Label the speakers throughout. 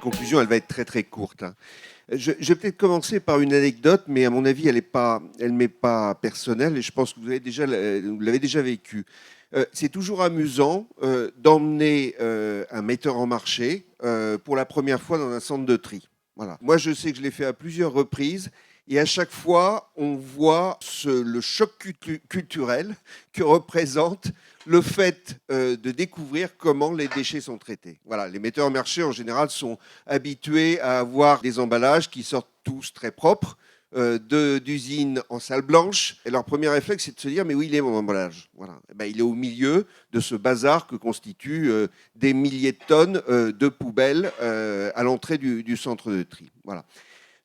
Speaker 1: conclusion, elle va être très très courte, hein. Je vais peut-être commencer par une anecdote, mais à mon avis, elle m'est pas personnelle et je pense que vous l'avez déjà vécu. C'est toujours amusant d'emmener un metteur en marché pour la première fois dans un centre de tri. Voilà. Moi, je sais que je l'ai fait à plusieurs reprises et à chaque fois, on voit le choc culturel que représente le fait de découvrir comment les déchets sont traités. Voilà, les metteurs en marché, en général, sont habitués à avoir des emballages qui sortent tous très propres, d'usines en salle blanche. Et leur premier réflexe, c'est de se dire, mais où il est mon emballage? Voilà. Eh ben, il est au milieu de ce bazar que constituent des milliers de tonnes de poubelles à l'entrée du centre de tri. Voilà.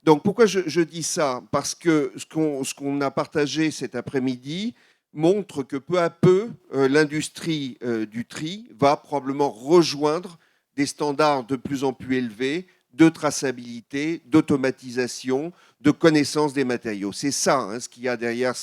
Speaker 1: Donc pourquoi je dis ça? Parce que ce qu'on a partagé cet après-midi montre que peu à peu, l'industrie du tri va probablement rejoindre des standards de plus en plus élevés de traçabilité, d'automatisation, de connaissance des matériaux. C'est ça, hein, ce qu'il y a derrière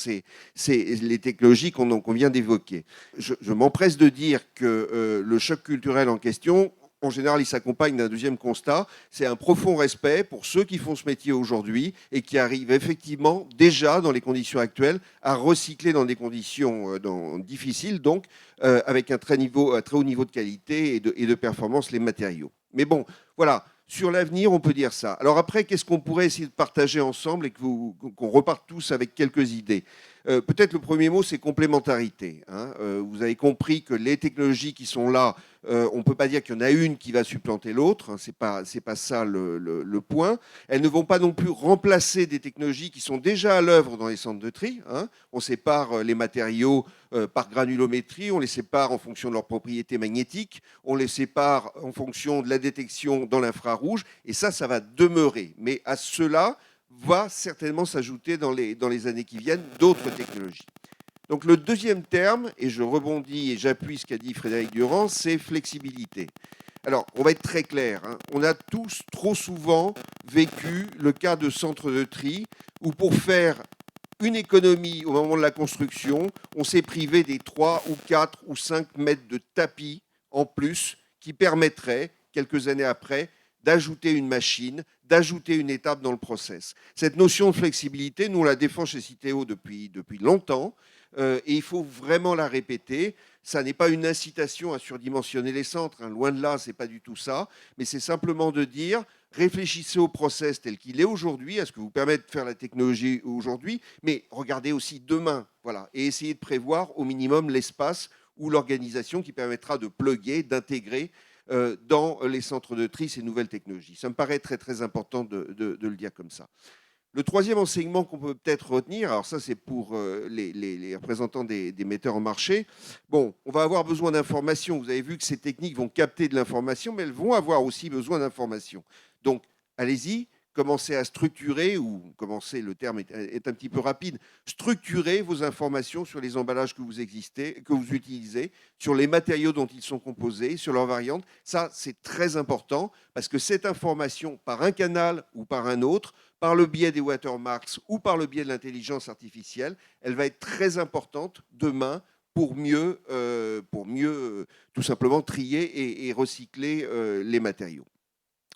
Speaker 1: les technologies qu'on vient d'évoquer. Je m'empresse de dire que le choc culturel en question, en général, il s'accompagne d'un deuxième constat, c'est un profond respect pour ceux qui font ce métier aujourd'hui et qui arrivent effectivement déjà dans les conditions actuelles à recycler dans des conditions difficiles, donc avec un très haut niveau de qualité et de performance les matériaux. Mais bon, voilà, sur l'avenir, on peut dire ça. Alors après, qu'est-ce qu'on pourrait essayer de partager ensemble et qu'on reparte tous avec quelques idées? Peut-être le premier mot, c'est complémentarité, hein. Vous avez compris que les technologies qui sont là, on ne peut pas dire qu'il y en a une qui va supplanter l'autre, hein, c'est pas ça le point. Elles ne vont pas non plus remplacer des technologies qui sont déjà à l'œuvre dans les centres de tri, hein. On sépare les matériaux par granulométrie, on les sépare en fonction de leurs propriétés magnétiques, on les sépare en fonction de la détection dans l'infrarouge, et ça va demeurer. Mais à cela va certainement s'ajouter dans les années qui viennent d'autres technologies. Donc le deuxième terme, et je rebondis et j'appuie ce qu'a dit Frédéric Durand, c'est flexibilité. Alors, on va être très clair, hein. On a tous trop souvent vécu le cas de centres de tri où pour faire une économie au moment de la construction, on s'est privé des 3 ou 4 ou 5 mètres de tapis en plus qui permettraient, quelques années après, d'ajouter une machine, d'ajouter une étape dans le process. Cette notion de flexibilité, nous on la défend chez Citeo depuis longtemps et il faut vraiment la répéter. Ça n'est pas une incitation à surdimensionner les centres, hein, loin de là, ce n'est pas du tout ça, mais c'est simplement de dire réfléchissez au process tel qu'il est aujourd'hui, à ce que vous permet de faire la technologie aujourd'hui, mais regardez aussi demain, voilà, et essayez de prévoir au minimum l'espace ou l'organisation qui permettra de plugger, d'intégrer dans les centres de tri ces nouvelles technologies. Ça me paraît très très important de le dire comme ça. Le troisième enseignement qu'on peut peut-être retenir, alors ça c'est pour les représentants des metteurs en marché, bon, on va avoir besoin d'informations. Vous avez vu que ces techniques vont capter de l'information, mais elles vont avoir aussi besoin d'informations. Donc, allez-y, commencez à structurer, ou commencez, le terme est un petit peu rapide, structurez vos informations sur les emballages que vous utilisez, sur les matériaux dont ils sont composés, sur leurs variantes. Ça, c'est très important, parce que cette information, par un canal ou par un autre, par le biais des watermarks ou par le biais de l'intelligence artificielle, elle va être très importante demain pour mieux tout simplement trier et recycler les matériaux.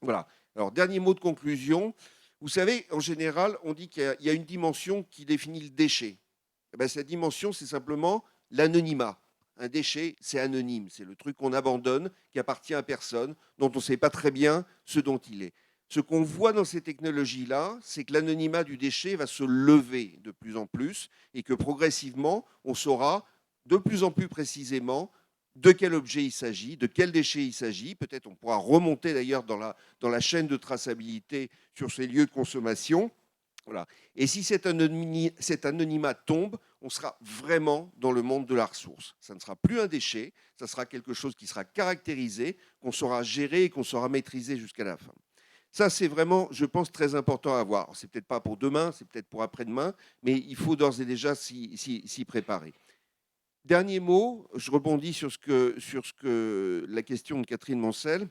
Speaker 1: Voilà. Alors, dernier mot de conclusion. Vous savez, en général, on dit qu'il y a une dimension qui définit le déchet. Eh bien, cette dimension, c'est simplement l'anonymat. Un déchet, c'est anonyme. C'est le truc qu'on abandonne, qui appartient à personne, dont on ne sait pas très bien ce dont il est. Ce qu'on voit dans ces technologies-là, c'est que l'anonymat du déchet va se lever de plus en plus et que progressivement, on saura de plus en plus précisément de quel objet il s'agit, de quel déchet il s'agit. Peut-être on pourra remonter d'ailleurs dans la chaîne de traçabilité sur ces lieux de consommation. Voilà. Et si cet anonymat tombe, on sera vraiment dans le monde de la ressource. Ça ne sera plus un déchet, ça sera quelque chose qui sera caractérisé, qu'on saura gérer et qu'on saura maîtriser jusqu'à la fin. Ça, c'est vraiment, je pense, très important à avoir. C'est peut-être pas pour demain, c'est peut-être pour après-demain, mais il faut d'ores et déjà s'y préparer. Dernier mot, je rebondis sur la question de Catherine Moncel.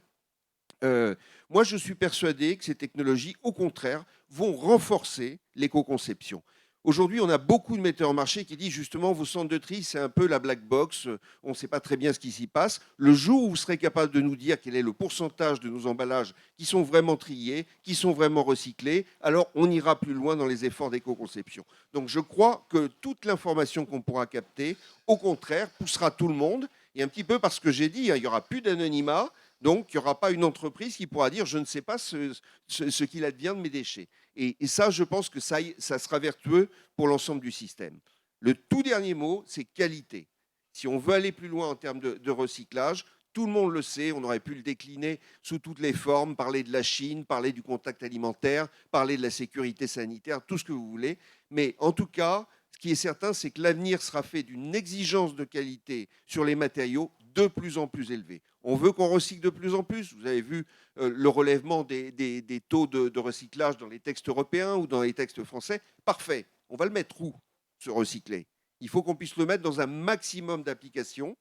Speaker 1: Moi, je suis persuadé que ces technologies, au contraire, vont renforcer l'éco-conception. Aujourd'hui, on a beaucoup de metteurs en marché qui disent justement vos centres de tri, c'est un peu la black box, on ne sait pas très bien ce qui s'y passe. Le jour où vous serez capable de nous dire quel est le pourcentage de nos emballages qui sont vraiment triés, qui sont vraiment recyclés, alors on ira plus loin dans les efforts d'éco-conception. Donc je crois que toute l'information qu'on pourra capter, au contraire, poussera tout le monde. Et un petit peu parce que j'ai dit, hein, il n'y aura plus d'anonymat, donc il n'y aura pas une entreprise qui pourra dire je ne sais pas ce qu'il advient de mes déchets. Et ça, je pense que ça sera vertueux pour l'ensemble du système. Le tout dernier mot, c'est qualité. Si on veut aller plus loin en termes de recyclage, tout le monde le sait, on aurait pu le décliner sous toutes les formes, parler de la Chine, parler du contact alimentaire, parler de la sécurité sanitaire, tout ce que vous voulez. Mais en tout cas, ce qui est certain, c'est que l'avenir sera fait d'une exigence de qualité sur les matériaux de plus en plus élevée. On veut qu'on recycle de plus en plus. Vous avez vu le relèvement des taux de recyclage dans les textes européens ou dans les textes français. Parfait. On va le mettre où, ce recycler? Il faut qu'on puisse le mettre dans un maximum d'applications.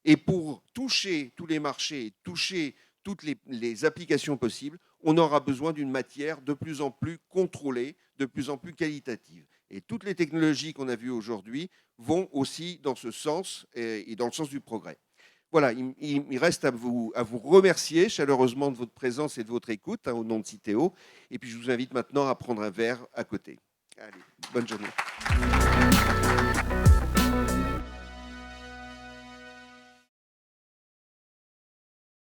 Speaker 1: Et pour toucher tous les marchés, toucher toutes les applications possibles, on aura besoin d'une matière de plus en plus contrôlée, de plus en plus qualitative. Et toutes les technologies qu'on a vues aujourd'hui vont aussi dans ce sens et dans le sens du progrès. Voilà, il reste à vous remercier chaleureusement de votre présence et de votre écoute au nom de Citeo. Et puis je vous invite maintenant à prendre un verre à côté. Allez, bonne journée.